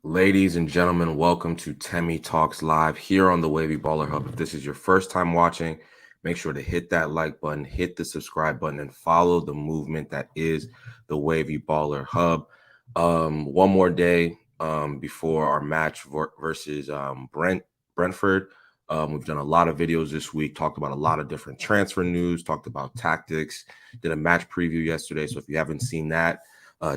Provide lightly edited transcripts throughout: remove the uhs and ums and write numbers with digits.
Ladies and gentlemen, welcome to Temi Talks Live here on the Wavy Baller Hub. If this is your first time watching, make sure to hit that like button, hit the subscribe button, and follow the movement that is the Wavy Baller Hub. One more day before our match versus Brentford. We've done a lot of videos this week, talked about a lot of different transfer news, talked about tactics, did a match preview yesterday. So if you haven't seen that,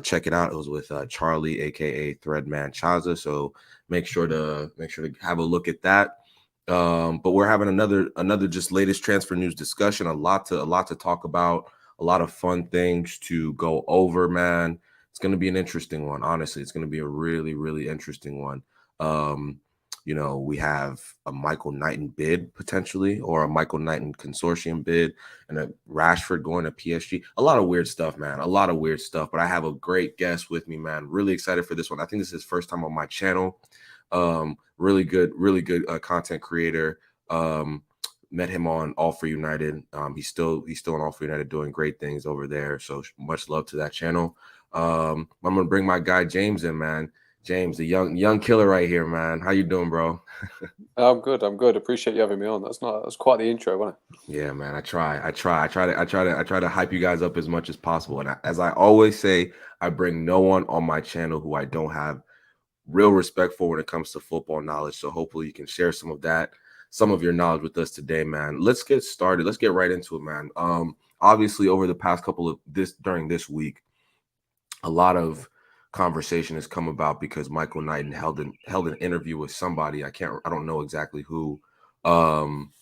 check it out. It was with Charlie, aka Threadman Chaza. So make sure to have a look at that. But we're having another just latest transfer news discussion. A lot to talk about. A lot of fun things to go over, man. It's going to be an interesting one. Honestly, it's going to be a really interesting one. We have a Michael Knighton bid potentially, or a Michael Knighton consortium bid, and a Rashford going to PSG. A lot of weird stuff, man. A lot of weird stuff. But I have a great guest with me, man. Really excited for this one. I think this is his first time on my channel. Really good content creator. Met him on All for United. He's still on All for United, doing great things over there. So much love to that channel. I'm gonna bring my guy James in, man. James, the young killer right here, man. How you doing, bro? I'm good. Appreciate you having me on. That's quite the intro, wasn't it? Yeah, man. I try to hype you guys up as much as possible. And as I always say, I bring no one on my channel who I don't have real respect for when it comes to football knowledge. So hopefully you can share some of your knowledge with us today, man. Let's get started. Let's get right into it, man. Obviously over the past during this week, a lot of conversation has come about because Michael Knighton held an interview with somebody. I don't know exactly who, talking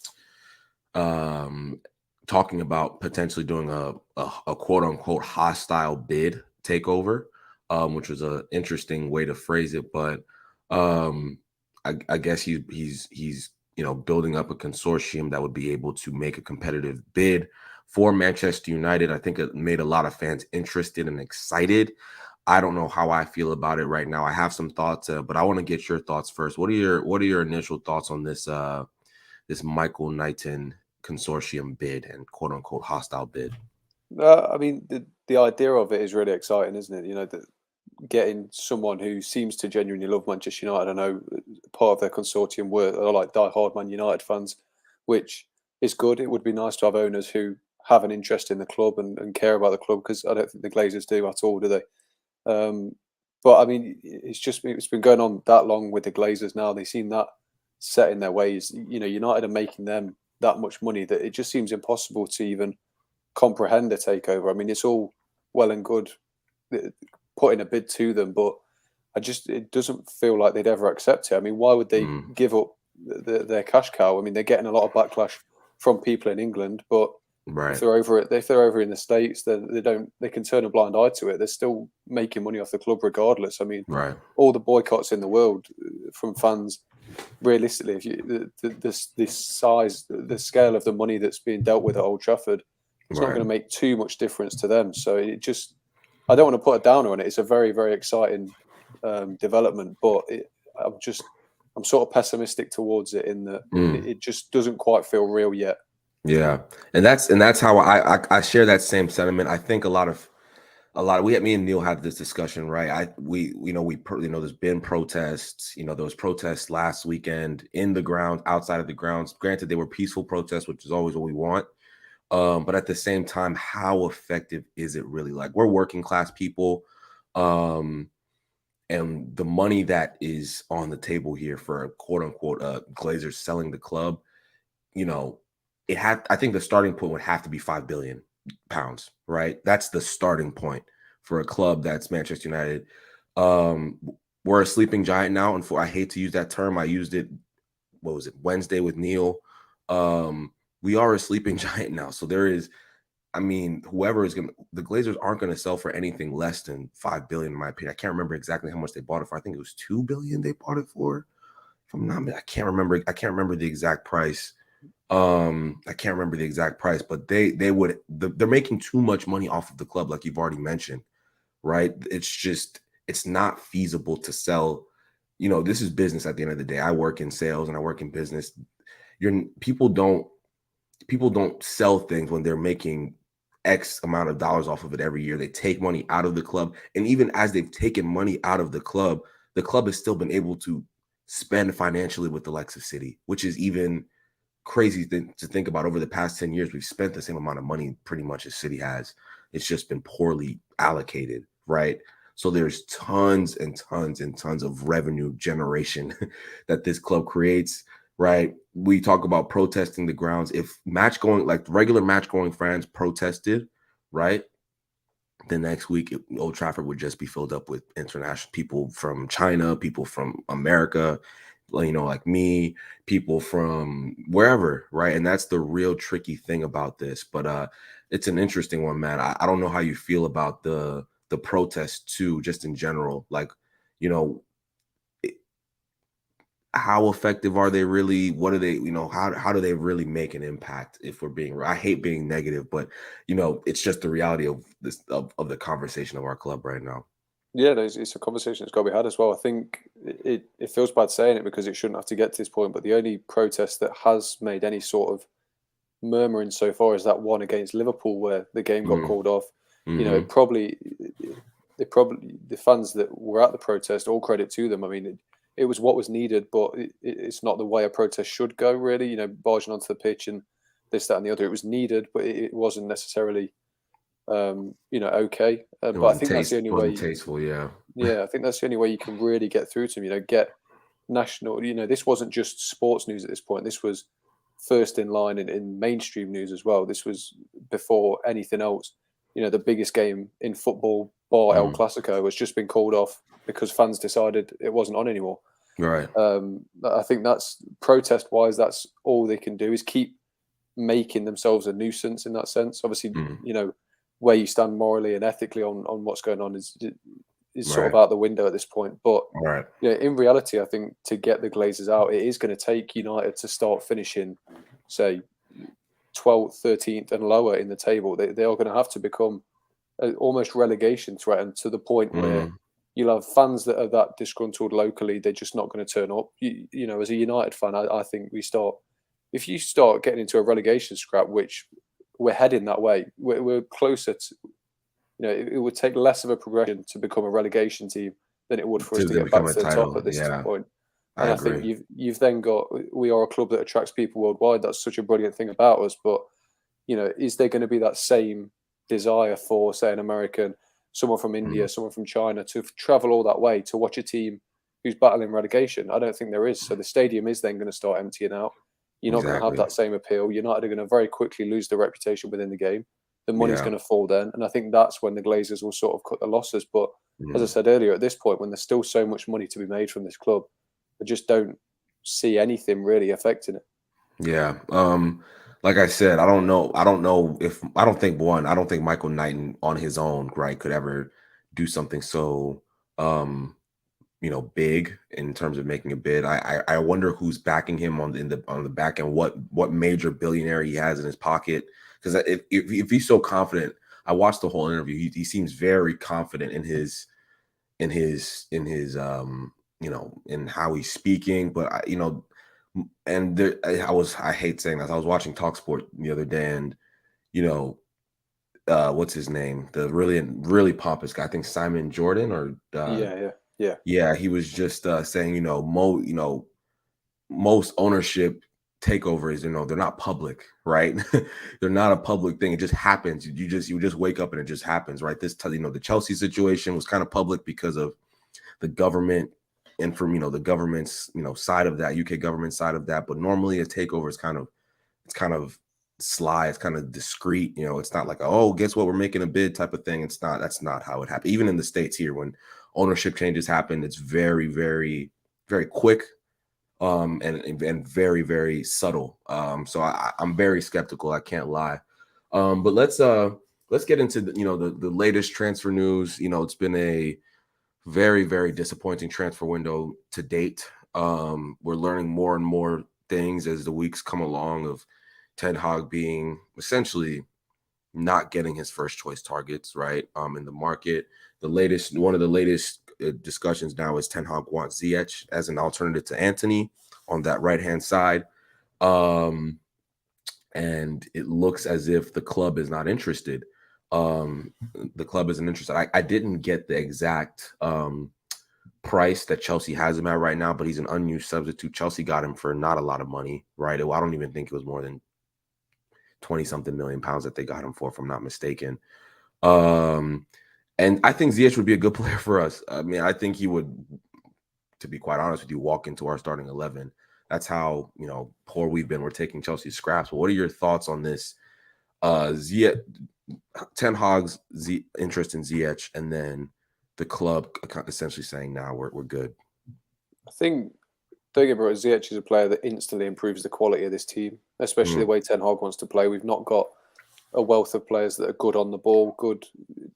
about potentially doing a quote unquote hostile bid takeover, which was an interesting way to phrase it. But I guess he's building up a consortium that would be able to make a competitive bid for Manchester United. I think it made a lot of fans interested and excited. I don't know how I feel about it right now. I have some thoughts, but I want to get your thoughts first. What are your initial thoughts on this this Michael Knighton consortium bid and quote unquote hostile bid? I mean, the idea of it is really exciting, isn't it? That getting someone who seems to genuinely love Manchester United. I know part of their consortium are like die-hard Man United fans, which is good. It would be nice to have owners who have an interest in the club and care about the club, because I don't think the Glazers do at all, do they? But I mean, it's been going on that long with the Glazers now. They seem that set in their ways. United are making them that much money that it just seems impossible to even comprehend a takeover. I mean, it's all well and good putting a bid to them, but it doesn't feel like they'd ever accept it. I mean, why would they give up their cash cow? I mean, they're getting a lot of backlash from people in England, but Right. if they're over in the States, then they can turn a blind eye to it. They're still making money off the club regardless. I mean, Right. all the boycotts in the world from fans, realistically, if you this size, the scale of the money that's being dealt with at Old Trafford, it's not going to make too much difference to them. So I don't want to put a downer on it. It's a very exciting development, but I'm sort of pessimistic towards it in that it just doesn't quite feel real yet. Yeah, and that's how I share that same sentiment. I think me and Neil had this discussion, right? There's been protests. There was protests last weekend in the ground, outside of the grounds. Granted, they were peaceful protests, which is always what we want. But at the same time, how effective is it really? Like, we're working class people, and the money that is on the table here for quote unquote Glazers selling the club, I think the starting point would have to be £5 billion, right? That's the starting point for a club that's Manchester United. We're a sleeping giant now, and I hate to use that term. I used it, what was it, Wednesday with Neil. We are a sleeping giant now. So the Glazers aren't going to sell for anything less than $5 billion, in my opinion. I can't remember exactly how much they bought it for. I think it was $2 billion they bought it for. If I'm not, I can't remember the exact price. I can't remember the exact price, but they're making too much money off of the club, like you've already mentioned, right? It's not feasible to sell. This is business at the end of the day. I work in sales and I work in business. People don't sell things when they're making X amount of dollars off of it every year. They take money out of the club, and even as they've taken money out of the club, the club has still been able to spend financially with the likes of City, which is even crazy to think about. Over the past 10 years, we've spent the same amount of money pretty much as City has. It's just been poorly allocated, right? So there's tons and tons and tons of revenue generation that this club creates, right? We talk about protesting the grounds. If regular match going fans protested, right, the next week Old Trafford would just be filled up with international people from China, people from America, like me, people from wherever, right? And that's the real tricky thing about this. But it's an interesting one, man. I don't know how you feel about the protest too, just in general. Like, how effective are they really? What are they, how do they really make an impact? If we're being, I hate being negative, but it's just the reality of this, of the conversation of our club right now. Yeah, it's a conversation that's got to be had as well. I think it feels bad saying it because it shouldn't have to get to this point, but the only protest that has made any sort of murmuring so far is that one against Liverpool where the game got called off. Mm-hmm. The fans that were at the protest, all credit to them. I mean, it was what was needed, but it's not the way a protest should go, really. Barging onto the pitch and this, that, and the other. It was needed, but it wasn't necessarily, okay. But I think that's the only way. Tasteful, yeah. Yeah, I think that's the only way you can really get through to them. Get national. This wasn't just sports news at this point. This was first in line in mainstream news as well. This was before anything else. The biggest game in football, bar El Clasico, has just been called off because fans decided it wasn't on anymore. Right. I think that's protest-wise. That's all they can do is keep making themselves a nuisance in that sense. Obviously, where you stand morally and ethically on what's going on is sort of out the window at this point. But in reality, I think to get the Glazers out, it is going to take United to start finishing, say, 12th, 13th and lower in the table. They are going to have to become almost relegation threatened to the point where you'll have fans that are that disgruntled locally. They're just not going to turn up. As a United fan, I think if you start getting into a relegation scrap, which we're heading that way, we're closer to, it would take less of a progression to become a relegation team than it would for us to get back to the top at this point. And I think you've then got, we are a club that attracts people worldwide. That's such a brilliant thing about us. But, is there going to be that same desire for, say, an American, someone from India, someone from China to travel all that way to watch a team who's battling relegation? I don't think there is. So the stadium is then going to start emptying out. You're not going to have that same appeal. United are going to very quickly lose their reputation within the game. The money's going to fall then. And I think that's when the Glazers will sort of cut the losses. But as I said earlier, at this point, when there's still so much money to be made from this club, I just don't see anything really affecting it. Yeah. Like I said, I don't know if I don't think Michael Knighton on his own, right, could ever do something so big in terms of making a bid. I wonder who's backing him on the back end, what major billionaire he has in his pocket. Because if he's so confident, I watched the whole interview. He seems very confident in his in how he's speaking. But I hate saying this. I was watching TalkSport the other day, and what's his name? The really pompous guy. I think Simon Jordan or yeah. He was just saying most ownership takeovers, they're not public, right? They're not a public thing. It just happens. You just wake up and it just happens, right? The Chelsea situation was kind of public because of the government and from the government's side of that, UK government side of that. But normally a takeover is kind of sly, it's kind of discreet. It's not like, oh, guess what, we're making a bid type of thing. That's not how it happened. Even in the States here, when ownership changes happen, it's very, very, very quick. And very, very subtle. So I'm very skeptical. I can't lie. But let's get into the latest transfer news. It's been a very, very disappointing transfer window to date. We're learning more and more things as the weeks come along of Ten Hag being essentially not getting his first choice targets right in the market. One of the latest discussions now is Ten Hag wants Ziyech as an alternative to Antony on that right-hand side. And it looks as if the club is not interested. The club isn't interested. I didn't get the exact price that Chelsea has him at right now, but he's an unused substitute. Chelsea got him for not a lot of money, right? I don't even think it was more than 20-something million pounds that they got him for, if I'm not mistaken. And I think Ziyech would be a good player for us. I mean, I think he would, to be quite honest with you, walk into our starting 11. That's how, poor we've been. We're taking Chelsea's scraps. But what are your thoughts on this? Ziyech, Ten Hag's interest in Ziyech, and then the club essentially saying, "Now we're good." I think, don't get me wrong, Ziyech is a player that instantly improves the quality of this team, especially the way Ten Hag wants to play. We've not got a wealth of players that are good on the ball, good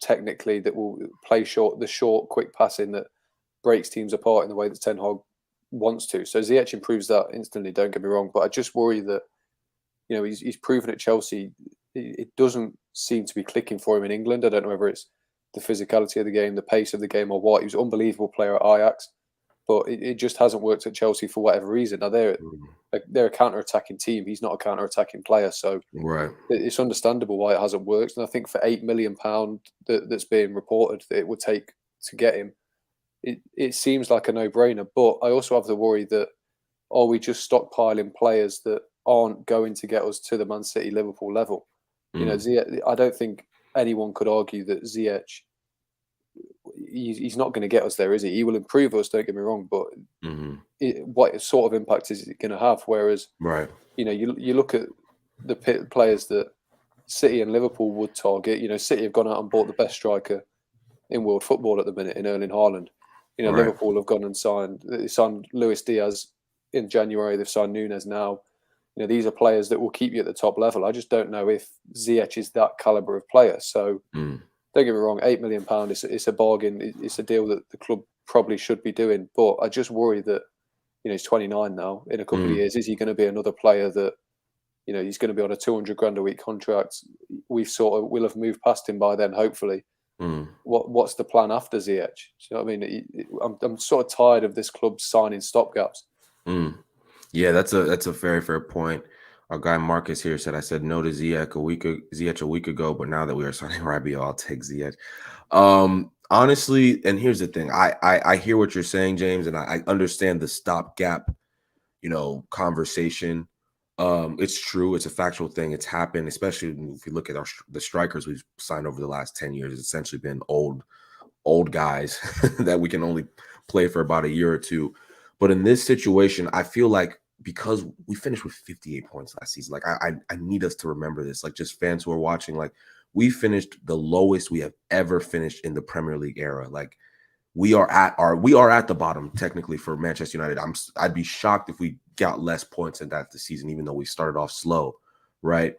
technically, that will play the short, quick passing that breaks teams apart in the way that Ten Hag wants to. So Ziyech improves that instantly, don't get me wrong. But I just worry that, he's proven at Chelsea, it doesn't seem to be clicking for him in England. I don't know whether it's the physicality of the game, the pace of the game, or what. He was an unbelievable player at Ajax, but it just hasn't worked at Chelsea for whatever reason. Now, they're a counter-attacking team. He's not a counter-attacting player, so it's understandable why it hasn't worked. And I think for £8 million that's being reported that it would take to get him, it seems like a no-brainer. But I also have the worry that, are we just stockpiling players that aren't going to get us to the Man City, Liverpool level? Ziyech, I don't think anyone could argue that Ziyech, he's not going to get us there, is he? He will improve us, don't get me wrong, but what sort of impact is it going to have? Whereas, you look at the players that City and Liverpool would target. City have gone out and bought the best striker in world football at the minute in Erling Haaland. Liverpool have gone and signed Luis Diaz in January. They've signed Nunes now. These are players that will keep you at the top level. I just don't know if Ziyech is that caliber of player. So don't get me wrong, £8 million, it's a bargain. It's a deal that the club probably should be doing. But I just worry that, he's 29 now. In a couple of years, is he going to be another player that, he's going to be on a 200 grand a week contract? We'll have moved past him by then, hopefully. What's the plan after Ziyech? Do you know what I mean? I'm sort of tired of this club signing stopgaps. Yeah, that's a very fair point. Our guy Marcus here said, "I said no to Ziyech a week ago, but now that we are signing Rabiot, I'll take Ziyech." Honestly, and here's the thing: I hear what you're saying, James, and I understand the stopgap, conversation. It's true. It's a factual thing. It's happened, especially if you look at the strikers we've signed over the last 10 years. It's essentially been old guys that we can only play for about a year or two. But in this situation, I feel like, because we finished with 58 points last season, like I need us to remember this, like, just fans who are watching, like, we finished the lowest we have ever finished in the Premier League era. Like, we are at the bottom technically for Manchester United. I'd be shocked if we got less points than that this season, even though we started off slow, right?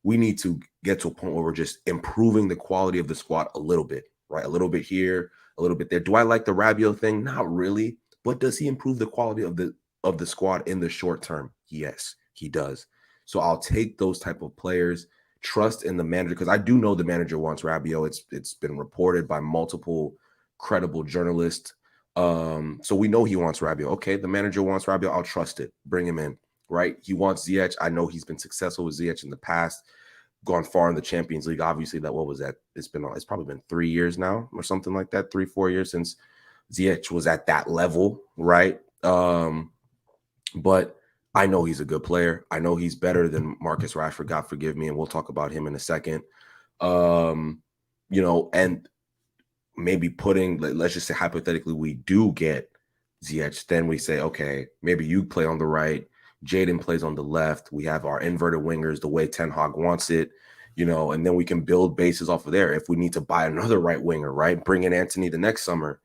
We need to get to a point where we're just improving the quality of the squad a little bit, right? A little bit here, a little bit there. Do I like the Rabiot thing? Not really. But does he improve the quality of the squad in the short term? Yes, he does. So I'll take those type of players. Trust in the manager, because I do know the manager wants Rabiot. It's been reported by multiple credible journalists. So we know he wants Rabiot. Okay, the manager wants Rabiot. I'll trust it. Bring him in, right? He wants Ziyech. I know he's been successful with Ziyech in the past, gone far in the Champions League. Obviously, what was that? It's probably been 3 years now or something like that, 3-4 years since Ziyech was at that level, right? But I know he's a good player. I know he's better than Marcus Rashford, God forgive me, and we'll talk about him in a second. And maybe let's just say hypothetically we do get Ziyech, then we say, okay, maybe you play on the right, Jadon plays on the left. We have our inverted wingers the way Ten Hag wants it, and then we can build bases off of there. If we need to buy another right winger, right, bring in Anthony the next summer,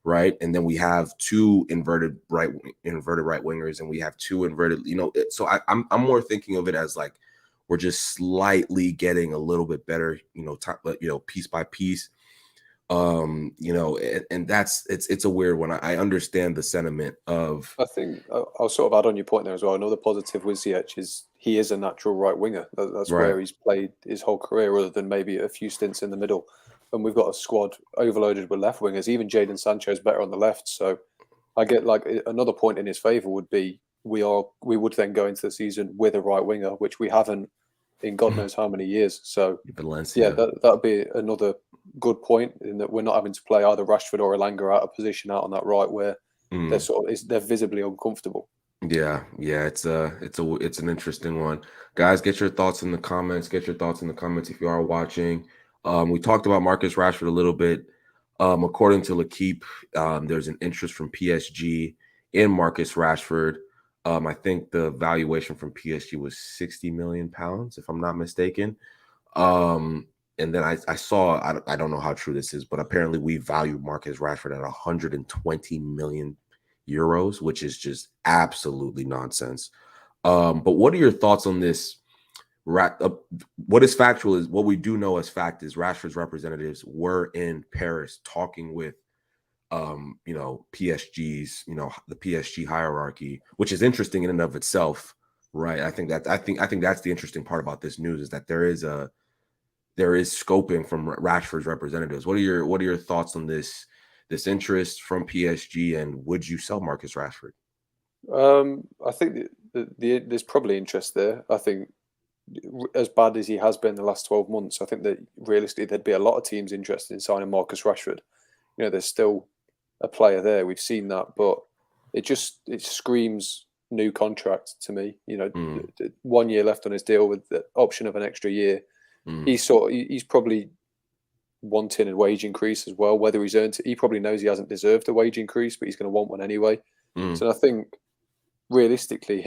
right? And then we have two inverted right wingers, and we have two inverted, so I'm more thinking of it as like we're just slightly getting a little bit better, piece by piece. And that's it's a weird one. I understand the sentiment of. I think I'll sort of add on your point there as well. Another positive with Ziyech is he is a natural right winger. That's right. Where he's played his whole career, other than maybe a few stints in the middle. And we've got a squad overloaded with left wingers. Even Jadon Sancho is better on the left. So I get, like, another point in his favour would be we would then go into the season with a right winger, which we haven't in God knows how many years. So yeah, Valencia. that'd be another good point in that we're not having to play either Rashford or Elanga out of position out on that right where they're they're visibly uncomfortable. Yeah, it's an interesting one. Guys, get your thoughts in the comments. Get your thoughts in the comments if you are watching. We talked about Marcus Rashford a little bit. According to L'Equipe, there's an interest from PSG in Marcus Rashford. I think the valuation from PSG was 60 million pounds, if I'm not mistaken. And then I saw, I don't know how true this is, but apparently we value Marcus Rashford at 120 million euros, which is just absolutely nonsense. But what are your thoughts on this? What is factual is what we do know as fact is Rashford's representatives were in Paris talking with PSG's, the PSG hierarchy, which is interesting in and of itself, right? I think that's the interesting part about this news is that there is scoping from Rashford's representatives. What are your thoughts on this interest from PSG, and would you sell Marcus Rashford? I think there's probably interest there. I think as bad as he has been the last 12 months, I think that realistically there'd be a lot of teams interested in signing Marcus Rashford. There's still a player there. We've seen that, but it screams new contract to me. 1 year left on his deal with the option of an extra year. He's probably wanting a wage increase as well. Whether he's earned it, he probably knows he hasn't deserved a wage increase, but he's going to want one anyway. So I think realistically,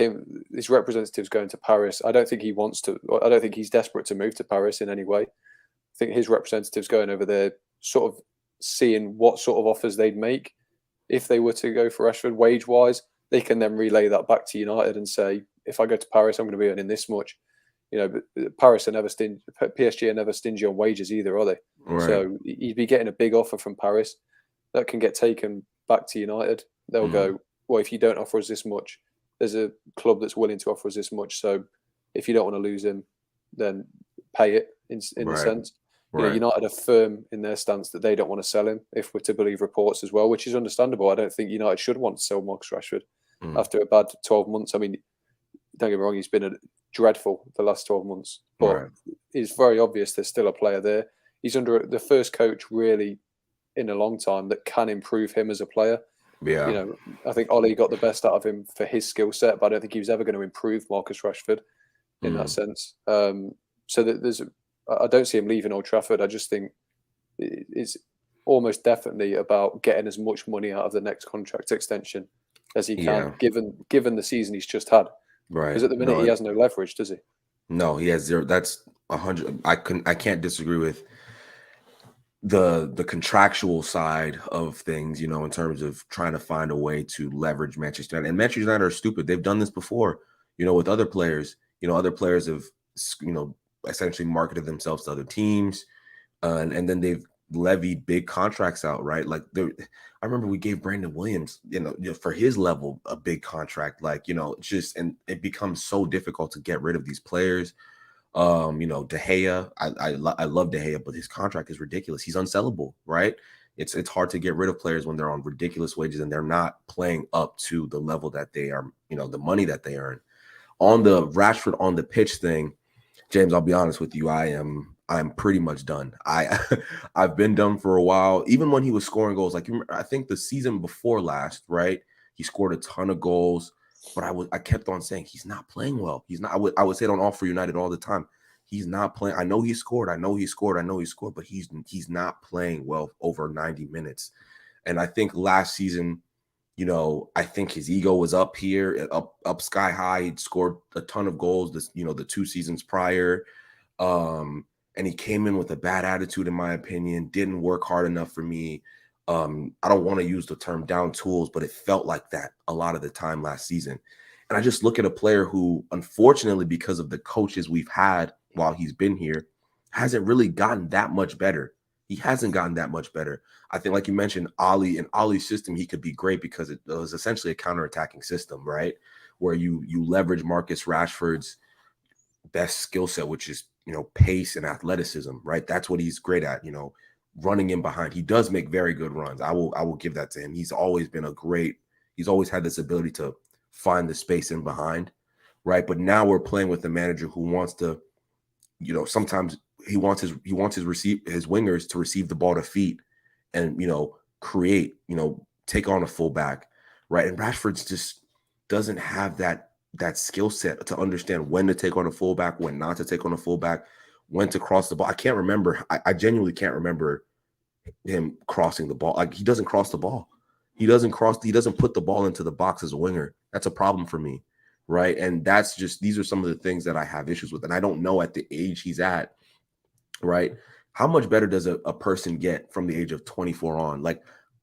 his representative's going to Paris. I don't think he wants to. I don't think he's desperate to move to Paris in any way. I think his representative's going over there, sort of seeing what sort of offers they'd make if they were to go for Rashford wage-wise. They can then relay that back to United and say, if I go to Paris, I'm going to be earning this much. But Paris are never stingy. PSG are never stingy on wages either, are they? Right. So he'd be getting a big offer from Paris that can get taken back to United. They'll go, well, if you don't offer us this much, there's a club that's willing to offer us this much. So if you don't want to lose him, then pay it in the sense. United are firm in their stance that they don't want to sell him, if we're to believe reports as well, which is understandable. I don't think United should want to sell Marcus Rashford after a bad 12 months. I mean, don't get me wrong, he's been dreadful the last 12 months, but it's very obvious there's still a player there. He's under the first coach really in a long time that can improve him as a player. Yeah. I think Ollie got the best out of him for his skill set, but I don't think he was ever going to improve Marcus Rashford in that sense. So that I don't see him leaving Old Trafford. I just think it's almost definitely about getting as much money out of the next contract extension as he can, given the season he's just had. Right. Because at the minute he has no leverage, does he? No, he has zero. That's 100. I can't disagree with the contractual side of things, in terms of trying to find a way to leverage Manchester United. And Manchester United are stupid. They've done this before, with other players. Other players have, essentially marketed themselves to other teams, and then they've levied big contracts out, right? Like I remember we gave Brandon Williams, for his level, a big contract. Like, it's just, and it becomes so difficult to get rid of these players. De Gea, I love De Gea, but his contract is ridiculous. He's unsellable, right? It's hard to get rid of players when they're on ridiculous wages and they're not playing up to the level that they are, the money that they earn. On the Rashford on the pitch thing, James, I'll be honest with you, I'm pretty much done. I've been done for a while. Even when he was scoring goals, like I think the season before last, right? He scored a ton of goals. But I kept on saying he's not playing well. He's not. I would say it on All for United all the time. He's not playing. I know he scored. But he's not playing well over 90 minutes. And I think last season, I think his ego was up here, up sky high. He'd scored a ton of goals the 2 seasons prior. And he came in with a bad attitude, in my opinion. Didn't work hard enough for me. I don't want to use the term down tools, but it felt like that a lot of the time last season. And I just look at a player who, unfortunately, because of the coaches we've had while he's been here, hasn't really gotten that much better. He hasn't gotten that much better. I think, like you mentioned, Ollie, in Ollie's system, he could be great because it was essentially a counterattacking system, right? Where you leverage Marcus Rashford's best skill set, which is, pace and athleticism, right? That's what he's great at, running in behind. He does make very good runs. I will give that to him. He's always had this ability to find the space in behind, right? But now we're playing with a manager who wants to sometimes he wants his wingers to receive the ball to feet and create, take on a fullback, right? And Rashford's just doesn't have that skill set to understand when to take on a fullback, when not to take on a fullback, when to cross the ball. I can't remember. I genuinely can't remember him crossing the ball. Like, he doesn't cross the ball. He doesn't put the ball into the box as a winger. That's a problem for me, right? And these are some of the things that I have issues with. And I don't know, at the age he's at, right, how much better does a person get from the age of 24 on? Like,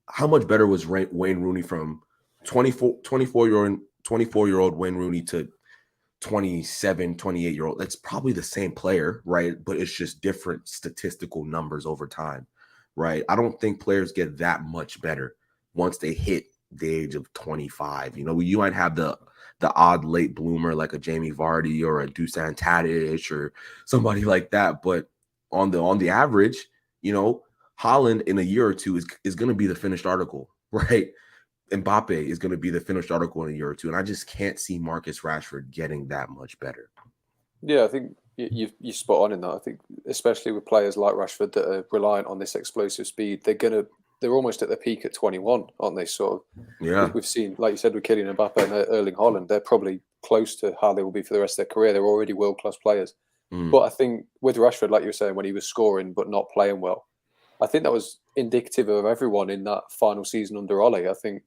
how much better was Wayne Rooney from 24-year-old Wayne Rooney to 27, 28-year-old? That's probably the same player, right? But it's just different statistical numbers over time, right? I don't think players get that much better once they hit the age of 25. You might have the odd late bloomer like a Jamie Vardy or a Dusan Tadic or somebody like that, but on the average, Haaland in a year or two is going to be the finished article, right? Mbappe is going to be the finished article in a year or two, and I just can't see Marcus Rashford getting that much better. Yeah, I think you spot on in that. I think especially with players like Rashford that are reliant on this explosive speed, they're almost at their peak at 21, aren't they? Sort of. Yeah, We've seen, like you said, with Kylian Mbappe and Erling Haaland, they're probably close to how they will be for the rest of their career. They're already world-class players. But I think with Rashford, like you were saying, when he was scoring but not playing well, I think that was indicative of everyone in that final season under Ole. I think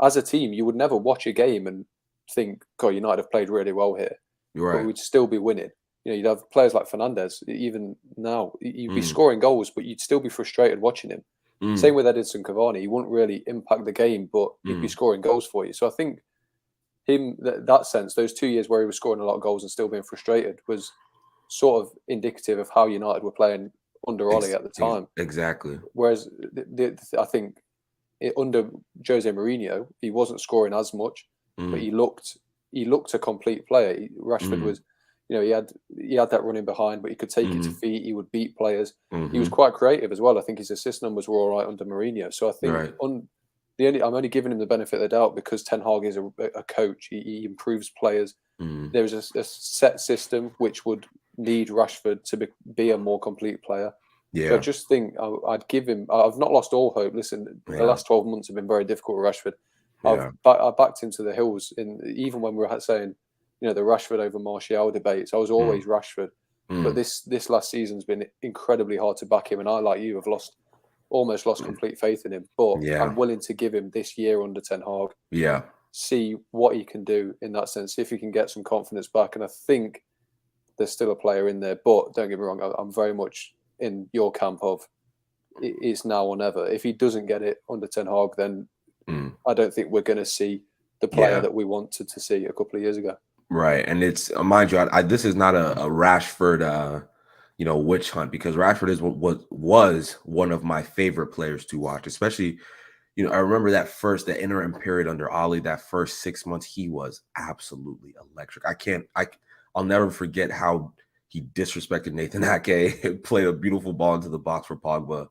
as a team, you would never watch a game and think, God, United have played really well here. you're But right. we'd still be winning. You'd have players like Fernandes, even now, you'd be scoring goals, but you'd still be frustrated watching him. Same with Edinson Cavani. He wouldn't really impact the game, but he'd be scoring goals for you. So I think that sense, those 2 years where he was scoring a lot of goals and still being frustrated, was sort of indicative of how United were playing under Ole at the time. Exactly. Whereas I think under Jose Mourinho, he wasn't scoring as much, but he looked a complete player. Rashford was, he had that running behind, but he could take it to feet. He would beat players. He was quite creative as well. I think his assist numbers were all right under Mourinho. So I think I'm only giving him the benefit of the doubt because Ten Hag is a coach. He improves players. There is a set system which would need Rashford to be a more complete player. Yeah. So I just think I'd give him. I've not lost all hope. Listen, the last 12 months have been very difficult with Rashford. I backed him to the hills, even when we were saying, the Rashford over Martial debates. I was always Rashford, but this last season's been incredibly hard to back him, and I, like you, have almost lost complete faith in him. But I'm willing to give him this year under Ten Hag. Yeah. See what he can do in that sense. See if he can get some confidence back, and I think there's still a player in there. But don't get me wrong, I'm very much in your camp of it's now or never. If he doesn't get it under Ten Hag, then I don't think we're going to see the player that we wanted to see a couple of years ago. Right. And it's, mind you, this is not a Rashford, witch hunt, because Rashford was one of my favorite players to watch, especially, I remember the interim period under Ollie, that first 6 months, he was absolutely electric. I'll never forget how he disrespected Nathan Ake, played a beautiful ball into the box for Pogba.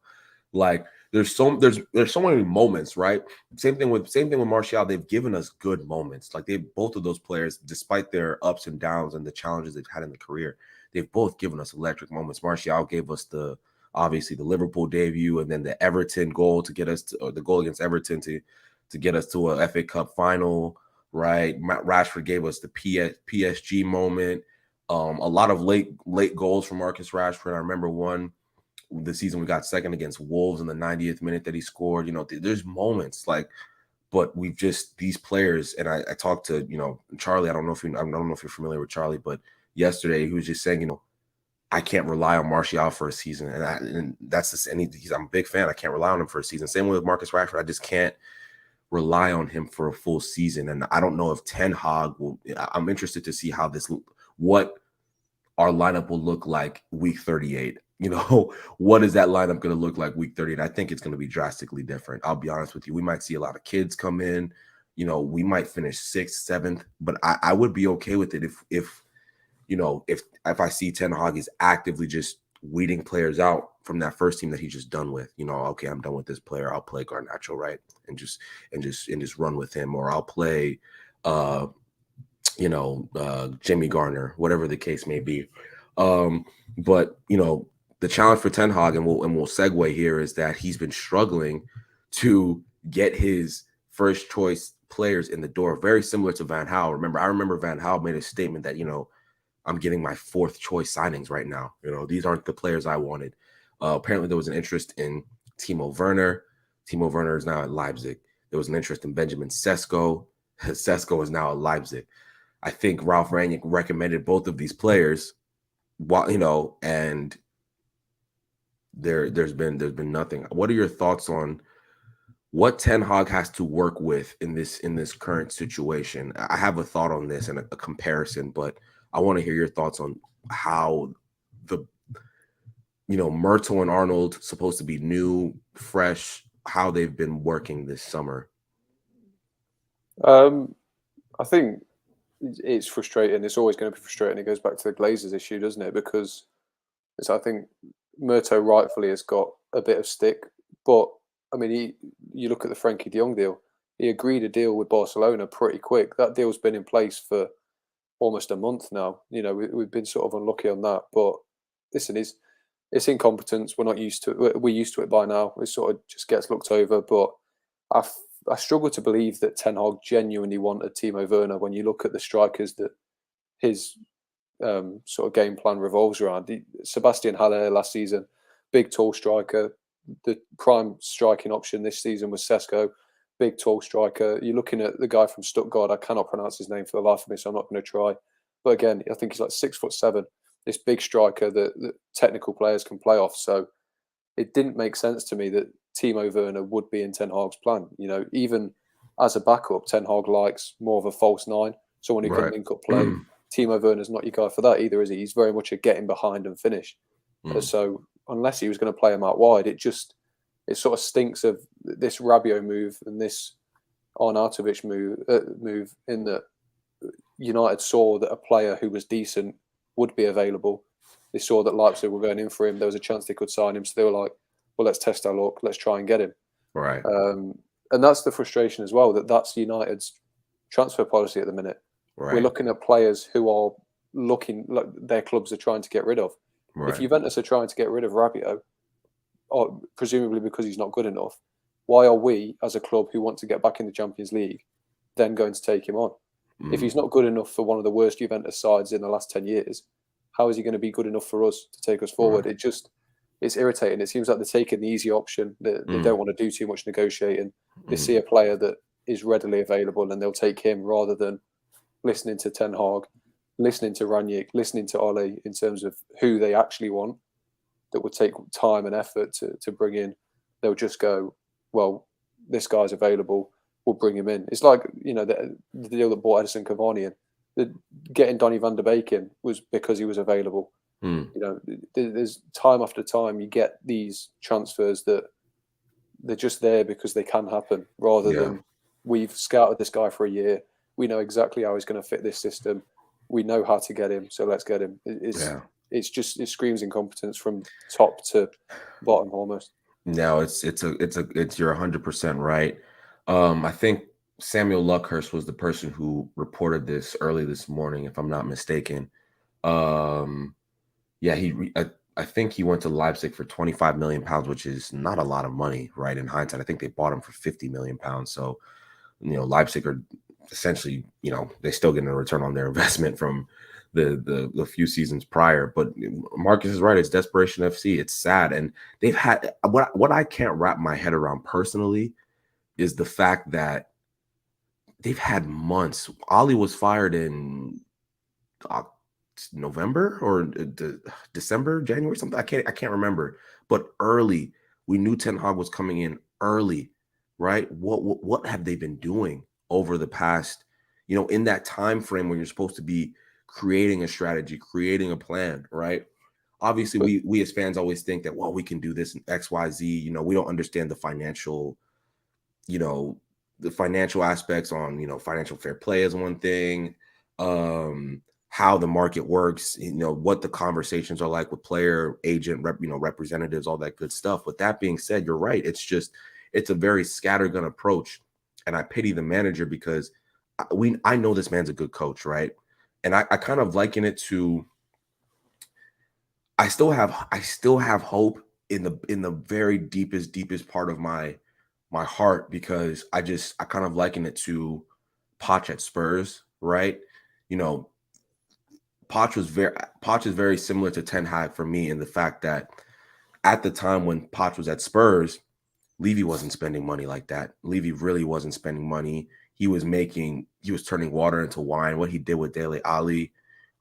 Like, there's so many moments, right? Same thing with Martial. They've given us good moments. Like, both of those players, despite their ups and downs and the challenges they've had in the career, they've both given us electric moments. Martial gave us obviously the Liverpool debut, and then the Everton goal to get us to, or the goal against Everton to get us to a FA Cup final, right? Rashford gave us the PSG moment. A lot of late goals from Marcus Rashford. I remember one the season we got second against Wolves in the 90th minute that he scored. There's moments like, but we've just, these players, and I talked to Charlie. I don't know if you're familiar with Charlie, but yesterday he was just saying, I can't rely on Martial for a season, and that's just, and I'm a big fan. I can't rely on him for a season. Same way with Marcus Rashford. I just can't rely on him for a full season, and I don't know if Ten Hag will. I'm interested to see what our lineup will look like week 38. What is that lineup going to look like week 38? I think it's going to be drastically different. I'll be honest with you. We might see a lot of kids come in. We might finish 6th, 7th, but I would be okay with it if I see Ten Hag is actively just weeding players out from that first team that he's just done with. Okay, I'm done with this player. I'll play Garnacho, right, and just run with him, or I'll play, Jimmy Garner, whatever the case may be. But the challenge for Ten Hag, and we'll segue here, is that he's been struggling to get his first choice players in the door. Very similar to Van Gaal. I remember Van Gaal made a statement that I'm getting my fourth choice signings right now. These aren't the players I wanted. Apparently, there was an interest in Timo Werner. Timo Werner is now at Leipzig. There was an interest in Benjamin Sesko. Sesko is now at Leipzig. I think Ralf Rangnick recommended both of these players, and there's been nothing. What are your thoughts on what Ten Hag has to work with in this current situation? I have a thought on this and a comparison, but I want to hear your thoughts on how the Myrtle and Arnold, supposed to be new, fresh, how they've been working this summer. I think it's frustrating. It's always going to be frustrating. It goes back to the Glazers issue, doesn't it? Because I think Murto rightfully has got a bit of stick, but I mean, you look at the Frankie de Jong deal. He agreed a deal with Barcelona pretty quick. That deal's been in place for almost a month now. We've been sort of unlucky on that. But listen, it's incompetence. We're not used to it. We're used to it by now. It sort of just gets looked over. But I struggle to believe that Ten Hag genuinely wanted Timo Werner when you look at the strikers that his sort of game plan revolves around. Sebastian Haller last season, big tall striker. The prime striking option this season was Sesko, big tall striker. You're looking at the guy from Stuttgart. I cannot pronounce his name for the life of me, so I'm not going to try. But again, I think he's like 6'7". This big striker that technical players can play off. So it didn't make sense to me that Timo Werner would be in Ten Hag's plan. Even as a backup, Ten Hag likes more of a false nine, someone who can link up play. Timo Werner's not your guy for that either, is he? He's very much a getting behind and finish. So unless he was going to play him out wide, it sort of stinks of this Rabiot move and this Arnautovic move in that United saw that a player who was decent would be available. They saw that Leipzig were going in for him. There was a chance they could sign him. So they were like, well, let's test our luck. Let's try and get him. Right. And that's the frustration as well, that's United's transfer policy at the minute. Right. We're looking at players who are looking like their clubs are trying to get rid of. Right. If Juventus are trying to get rid of Rabiot, or presumably because he's not good enough, why are we, as a club who want to get back in the Champions League, then going to take him on? If he's not good enough for one of the worst Juventus sides in the last 10 years, how is he going to be good enough for us to take us forward? Right. It's irritating. It seems like they're taking the easy option. They don't want to do too much negotiating. They see a player that is readily available and they'll take him rather than listening to Ten Hag, listening to Rangnick, listening to Ole in terms of who they actually want that would take time and effort to bring in. They'll just go, well, this guy's available. We'll bring him in. It's like, the deal that bought Edison Cavani in. Getting Donny van der Beek in was because he was available. There's time after time you get these transfers that they're just there because they can happen rather than we've scouted this guy for a year. We know exactly how he's going to fit this system. We know how to get him, so let's get him. It screams incompetence from top to bottom almost. No, it's you're 100% right. I think Samuel Luckhurst was the person who reported this early this morning, if I'm not mistaken. I think he went to Leipzig for 25 million pounds, which is not a lot of money, right? In hindsight, I think they bought him for 50 million pounds. So, Leipzig are essentially, they still getting a return on their investment from the few seasons prior. But Marcus is right. It's desperation FC. It's sad. And they've had what I can't wrap my head around personally is the fact that they've had months. Oli was fired in November or December, January, something. I can't remember. But early, we knew Ten Hag was coming in early, right? What have they been doing over the past, in that time frame when you're supposed to be creating a strategy, creating a plan, right? Obviously, we as fans always think that, well, we can do this in X, Y, Z. We don't understand the financial, the financial aspects on, financial fair play is one thing. How the market works, what the conversations are like with player, agent, representatives, all that good stuff. With that being said, you're right. It's a very scattergun approach. And I pity the manager because I know this man's a good coach, right? And I kind of liken it to I still have hope in the very deepest part of my heart, because I kind of liken it to Poch at Spurs, right? You know, Poch is very similar to Ten Hag for me, in the fact that at the time when Poch was at Spurs, Levy wasn't spending money like that. Levy really wasn't spending money. He was turning water into wine. What he did with Dele Alli,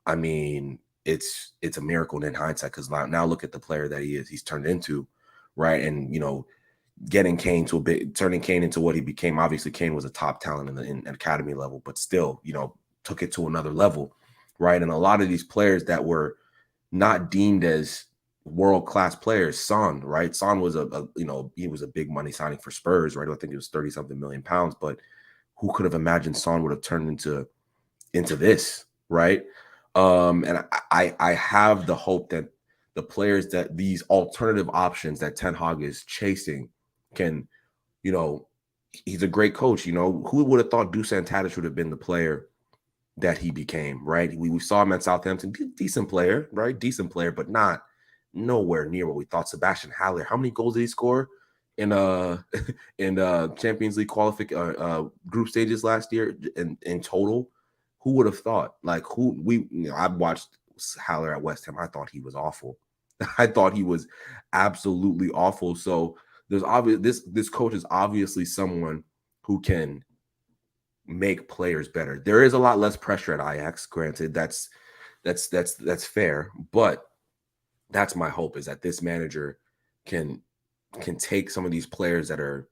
I mean, it's a miracle in hindsight, because now look at the player that he's turned into, right? And getting turning Kane into what he became. Obviously, Kane was a top talent in academy level, but still, took it to another level, right? And a lot of these players that were not deemed as world-class players, Son, right? Son was he was a big money signing for Spurs, right? I think it was 30 something million pounds, but who could have imagined Son would have turned into this, right? And I have the hope that the players, that these alternative options that Ten Hag is chasing, can, he's a great coach. Who would have thought Dusan Tadic would have been the player that he became, right? We saw him at Southampton, decent player, right? Decent player, but nowhere near what we thought. Sebastian Haller, how many goals did he score in in Champions League group stages last year in total? Who would have thought? Like, I watched Haller at West Ham. I thought he was awful. I thought he was absolutely awful. So there's this coach is obviously someone who can make players better. There is a lot less pressure at Ajax. Granted, that's fair, but that's my hope, is that this manager can take some of these players that are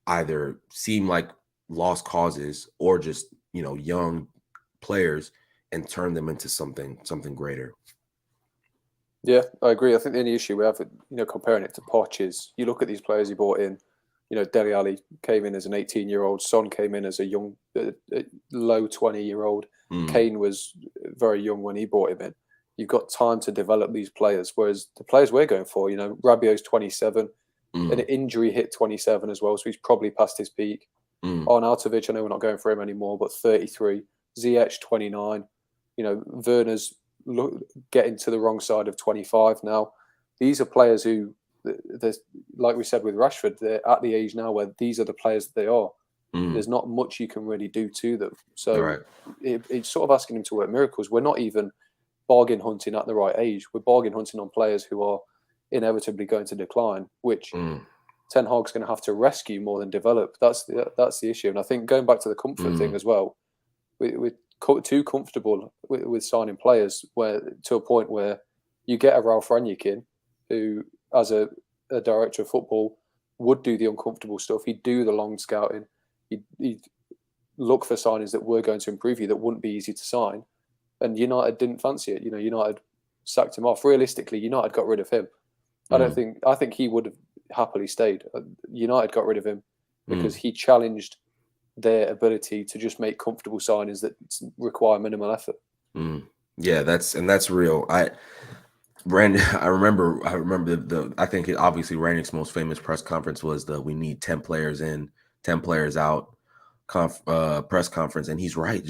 either seem like lost causes, or just young players, and turn them into something greater. Yeah, I agree. I think the only issue we have, comparing it to Poch, is you look at these players he brought in. Dele Alli came in as an 18-year-old. Son came in as a young, low 20-year-old. Kane was very young when he brought him in. You've got time to develop these players, whereas the players we're going for, Rabiot's 27, an injury hit 27 as well, so he's probably past his peak. Arnautovic, I know we're not going for him anymore, but 33. Ziyech, 29. Werner's getting to the wrong side of 25 now. These are players who, like we said with Rashford, they're at the age now where these are the players that they are. There's not much you can really do to them. So it's sort of asking them to work miracles. We're not even bargain hunting at the right age. We're bargain hunting on players who are inevitably going to decline, which Ten Hag's going to have to rescue more than develop. That's the issue. And I think going back to the comfort thing as well, we're too comfortable with signing players to a point where you get a Ralph Rangnick in, who, as a director of football, would do the uncomfortable stuff. He'd do the long scouting. He'd look for signings that were going to improve you, that wouldn't be easy to sign. And United didn't fancy it. United sacked him off. Realistically, United got rid of him. I think he would have happily stayed. United got rid of him because he challenged their ability to just make comfortable signings that require minimal effort. Yeah, that's real. I remember I think obviously Rangnick's most famous press conference was we need 10 players in, 10 players out press conference. And he's right.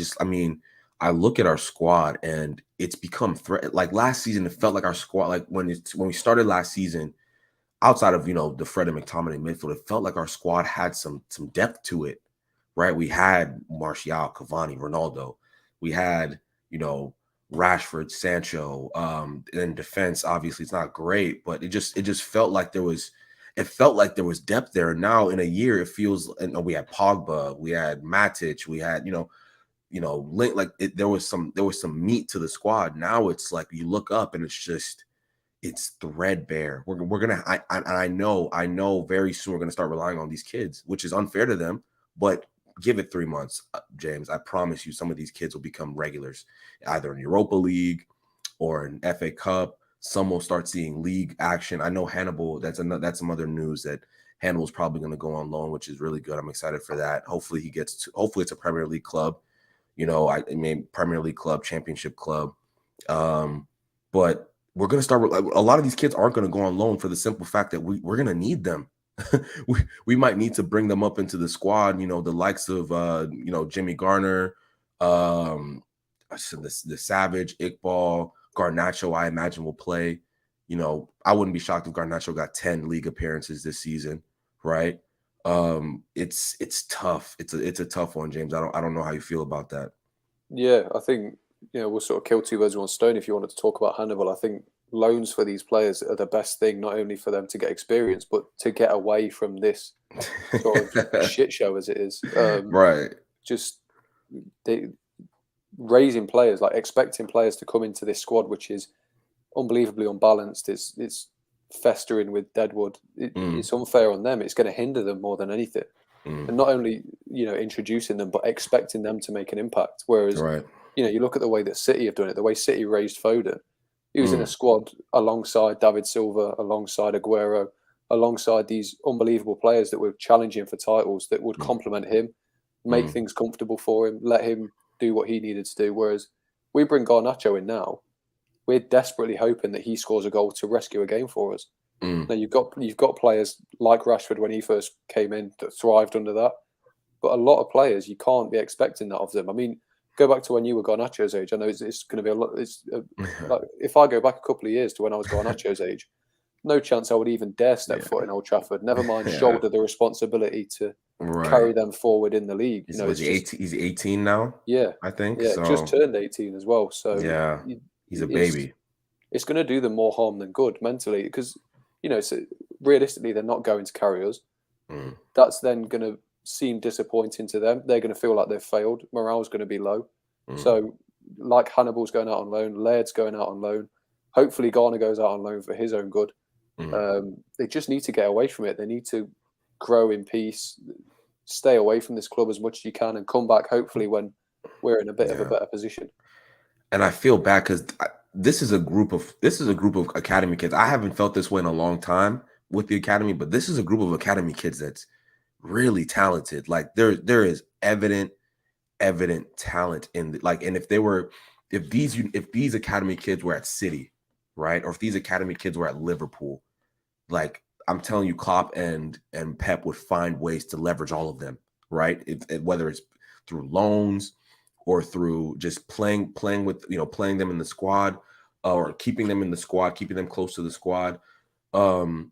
I look at our squad and it's become like last season, it felt like our squad, like when we started last season, outside of, the Fred and McTominay midfield, it felt like our squad had some depth to it, right? We had Martial, Cavani, Ronaldo. We had, Rashford, Sancho. In defense, obviously it's not great, but it just felt like there was depth there. And now in a year, it feels, and we had Pogba, we had Matic, we had, there was some meat to the squad. Now it's like you look up and it's threadbare. We're gonna, I know very soon we're gonna start relying on these kids, which is unfair to them, but give it 3 months, James. I promise you, some of these kids will become regulars, either in Europa League or in FA Cup. Some will start seeing league action. I know Hannibal. That's some other news that Hannibal's probably going to go on loan, which is really good. I'm excited for that. Hopefully it's a Premier League club. Premier League club, Championship club. But we're going to start with, a lot of these kids aren't going to go on loan for the simple fact that we're going to need them. we might need to bring them up into the squad, the likes of Jimmy Garner, the Savage, Iqbal, Garnacho, I imagine will play You know, I wouldn't be shocked if Garnacho got 10 league appearances this season, right? It's tough. It's a tough one, James. I don't know how you feel about that. Yeah, I think we'll sort of kill two birds with one stone. If you wanted to talk about Hannibal, I think loans for these players are the best thing, not only for them to get experience, but to get away from this sort of shit show as it is. Right. Just they, raising players, like expecting players to come into this squad, which is unbelievably unbalanced. It's festering with deadwood. Mm, It's unfair on them. It's going to hinder them more than anything. mm, And not only introducing them, but expecting them to make an impact. Whereas right. you look at the way that City have done it, the way City raised Foden. He was in a Mm, squad alongside David Silva, alongside Aguero, alongside these unbelievable players that were challenging for titles that would mm, complement him, make mm, things comfortable for him, let him do what he needed to do. Whereas we bring Garnacho in now, we're desperately hoping that he scores a goal to rescue a game for us. mm. Now you've got players like Rashford when he first came in that thrived under that, but a lot of players you can't be expecting that of them. I mean, go back to when you were Garnacho's age. I know it's going to be a lot. Like if I go back a couple of years to when I was Garnacho's age, no chance I would even dare step Yeah. foot in Old Trafford. Never mind Yeah. shoulder the responsibility to carry Right. them forward in the league. Was It's he just 18? He's 18 now, yeah, I think. yeah. Just So turned 18 as well, so yeah, he's a it's baby. it's going to do them more harm than good mentally because so realistically they're not going to carry us. Mm, That's then going to seem disappointing to them. They're going to feel like they've failed. Morale's going to be low. mm, So, like Hannibal's going out on loan, Laird's going out on loan. Hopefully, Garner goes out on loan for his own good. mm. They just need to get away from it. They need to grow in peace, stay away from this club as much as you can, and come back. Hopefully, when we're in a bit of a Yeah. better position. And I feel bad because this is a group of academy kids. I haven't felt this way in a long time with the academy, but this is a group of academy kids that's really talented. Like there is evident talent in and if these academy kids were at City, right, or if these academy kids were at Liverpool, like I'm telling you, Klopp and Pep would find ways to leverage all of them, right? Whether it's through loans or through just playing with playing them in the squad, or keeping them in the squad, keeping them close to the squad. Um,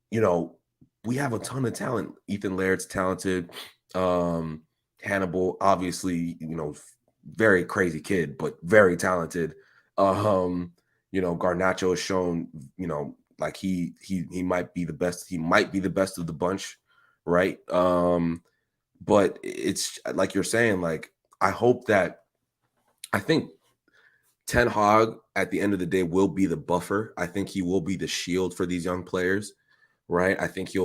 you know, we have a ton of talent. Ethan Laird's talented. Hannibal, obviously, very crazy kid, but very talented. Garnacho has shown, like he might be the best. He might be the best of the bunch, right? But it's like you're saying, like I think Ten Hag at the end of the day will be the buffer. I think he will be the shield for these young players, right? I think he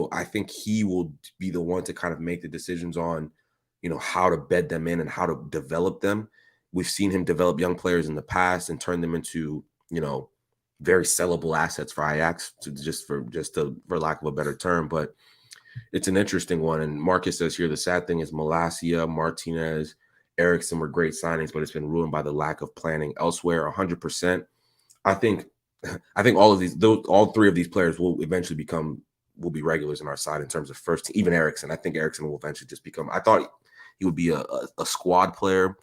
will be the one to kind of make the decisions on, how to bed them in and how to develop them. We've seen him develop young players in the past and turn them into, very sellable assets for Ajax, for lack of a better term. But it's an interesting one. And Marcus says here, the sad thing is Malacia, Martinez, Ericsson were great signings, but it's been ruined by the lack of planning elsewhere. 100%. I think all three of these players will eventually will be regulars in our side in terms of first team. Even Ericsson, I think Ericsson will eventually just become. I thought he would be a squad player.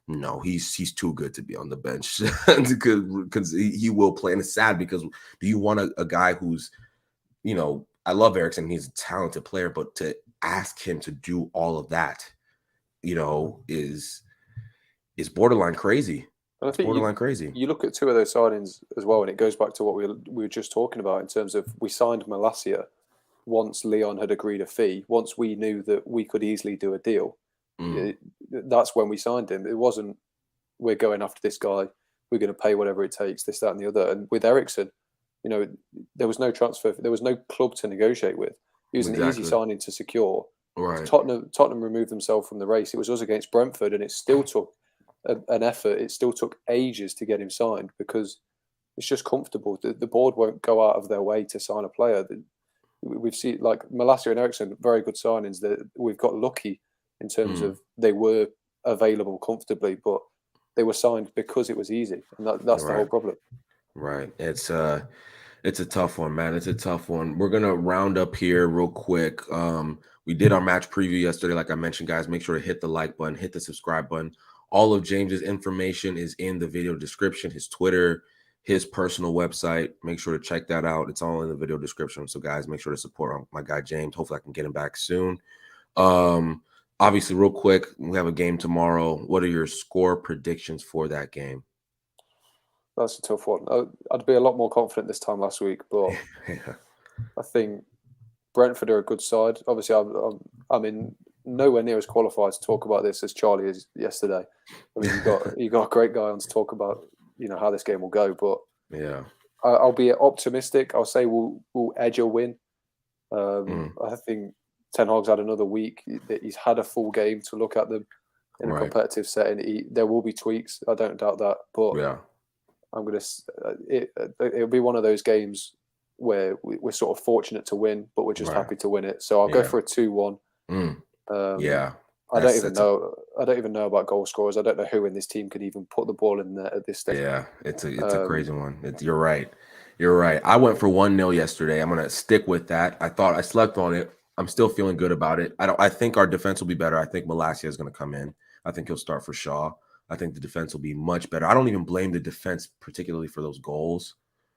No, he's too good to be on the bench because he will play. And it's sad because do you want a guy who's, I love Ericsson. He's a talented player, but to ask him to do all of that, is borderline crazy. And I It's think you borderline crazy. you look at two of those signings as well, and it goes back to what we were just talking about in terms of we signed Malacia once Leon had agreed a fee, once we knew that we could easily do a deal. Mm, That's when we signed him. It wasn't we're going after this guy, we're going to pay whatever it takes, this, that, and the other. And with Ericsson, there was no transfer, there was no club to negotiate with. He was an easy exactly. signing to secure. Right. Tottenham removed themselves from the race. It was us against Brentford, and it still took an effort. It still took ages to get him signed because it's just comfortable. The board won't go out of their way to sign a player. We've seen like Malacia and Ericsson, very good signings. That we've got lucky in terms Mm, of they were available comfortably, but they were signed because it was easy, and that's the whole right. problem. Right. It's a tough one, man. It's a tough one. We're gonna round up here real quick. We did our match preview yesterday, like I mentioned, guys. Make sure to hit the like button, hit the subscribe button. All of James's information is in the video description. His Twitter, his personal website. Make sure to check that out. It's all in the video description. So guys, make sure to support my guy James. Hopefully I can get him back soon. Obviously, real quick, we have a game tomorrow. What are your score predictions for that game? That's a tough one. I'd be a lot more confident this time last week, but Yeah. I think Brentford are a good side. Obviously, I'm in nowhere near as qualified to talk about this as Charlie is yesterday. I mean, you got a great guy on to talk about how this game will go, but Yeah. I'll be optimistic. I'll say we'll edge a win. I think Ten Hag's had another week. He's had a full game to look at them in a competitive setting. There will be tweaks. I don't doubt that, but yeah, I'm gonna. It'll be one of those games where we're sort of fortunate to win, but we're just happy to win it. So I'll go for a 2-1. Yeah. I don't even know about goal scorers. I don't know who in this team could even put the ball in there at this stage. Yeah, it's a crazy one. You're right. You're right. I went for 1-0 yesterday. I'm gonna stick with that. I thought I slept on it. I'm still feeling good about it. I think our defense will be better. I think Malacia is gonna come in. I think he'll start for Shaw. I think the defense will be much better. I don't even blame the defense particularly for those goals.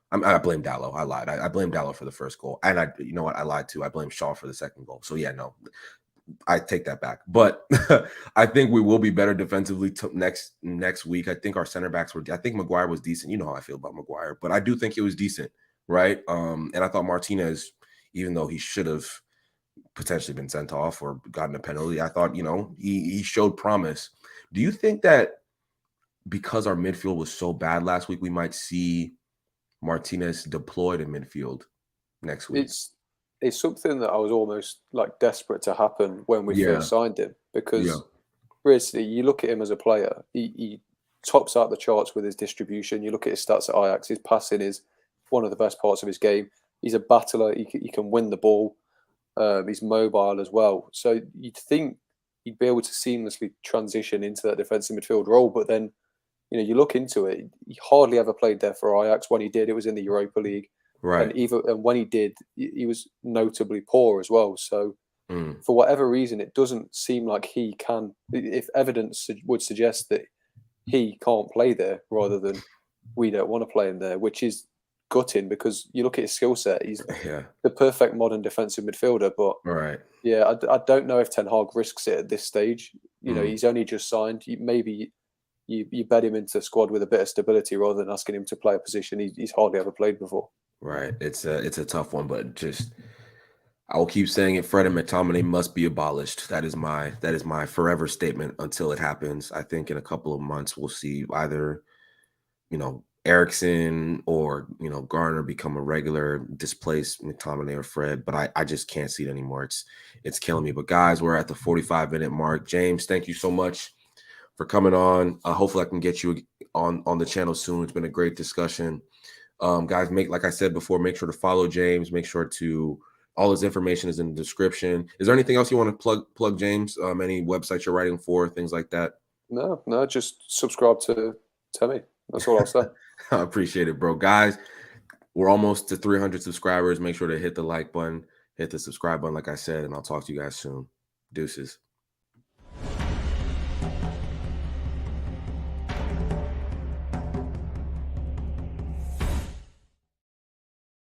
I blame Dallo. I lied. I blame Dallo for the first goal, and you know what? I lied too. I blame Shaw for the second goal. So yeah, no, I take that back. But I think we will be better defensively next week. I think our center backs were. I think Maguire was decent. You know how I feel about Maguire, but I do think he was decent, right? And I thought Martinez, even though he should have potentially been sent off or gotten a penalty, I thought he showed promise. Do you think that because our midfield was so bad last week, we might see Martinez deployed in midfield next week? It's something that I was almost like desperate to happen when we first signed him, because basically you look at him as a player, he tops out the charts with his distribution. You look at his stats at Ajax, his passing is one of the best parts of his game. He's a battler. He can win the ball. He's mobile as well. So you'd think he'd be able to seamlessly transition into that defensive midfield role, but then you look into it, he hardly ever played there for Ajax. When he did, it was in the Europa League. Right. And when he did, he was notably poor as well. So for whatever reason, it doesn't seem like he can. If evidence would suggest that he can't play there, rather than we don't want to play him there, which is gutting, because you look at his skill set, he's the perfect modern defensive midfielder. But yeah, I don't know if Ten Hag risks it at this stage. He's only just signed. Maybe you bet him into a squad with a bit of stability rather than asking him to play a position he's hardly ever played before. Right. It's a tough one, but just I will keep saying it. Fred and McTominay must be abolished. That is my forever statement until it happens. I think in a couple of months we'll see either Eriksson or Garner become a regular, displace McTominay or Fred, but I just can't see it anymore. It's killing me. But guys, we're at the 45-minute mark. James, thank you so much for coming on. Hopefully I can get you on the channel soon. It's been a great discussion. Guys, like I said before, make sure to follow James. Make sure to all his information is in the description. Is there anything else you want to plug James? Any websites you're writing for, things like that? No, just subscribe to Temi. That's all I'll say. I appreciate it, bro. Guys, we're almost to 300 subscribers. Make sure to hit the like button, hit the subscribe button, like I said, and I'll talk to you guys soon. Deuces.